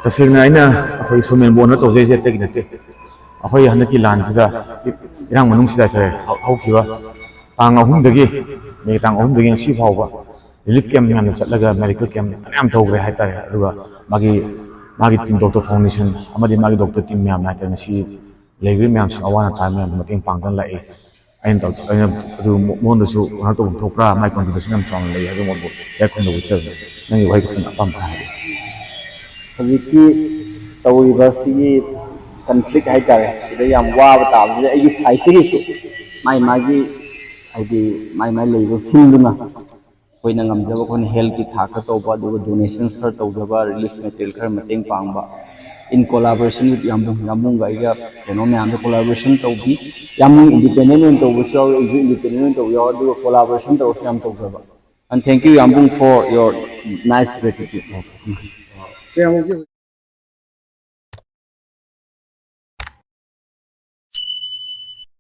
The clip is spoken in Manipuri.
तसेंगना अइना अखोई सोमेन बोन तौजे जे तेगी नते अखोई हनकी लानसिदा इरांग मनुंगसिदा खरे हौखिबा तांग अहुमदगी मे तांग अहुमदगी ngasi फावबा रिलीफ कैम्प मैम चलगा मेडिकल कैम्प मैम तौग्रे हाइतारे अदुगा मागी टीम डॉक्टर फाउंडेशन अमदि मागी डॉक्टर टीम मैम नाइते ngasi लेग्री मैम अवाना टाइम मैम मतेंग पांगदन लाए अइन तौ अइन अदु मोनदसु वना तो थोप्रा माई कॉन्ट्रिब्यूशन मैम चांग ले अदु मोनबो याखुन उचर नंगी वाई कुन अपम हाय हजिकी तौरिबसिगी कन्फ्लिक्ट हाइतारे सिदा याम वाब ताबजे अगी साइटिगिसु मागी हाइदि माई लेबो फिल्डुना Koyna ngamjaba kon health ki thaka tawba aduga donations khar tawjaba relief material khar mateng pangba in collaboration with yamung ga iga keno me amda collaboration tawbi yamung independent tawbu so independent taw yo aduga collaboration taw sam tawjaba and thank you yamung for your nice gratitude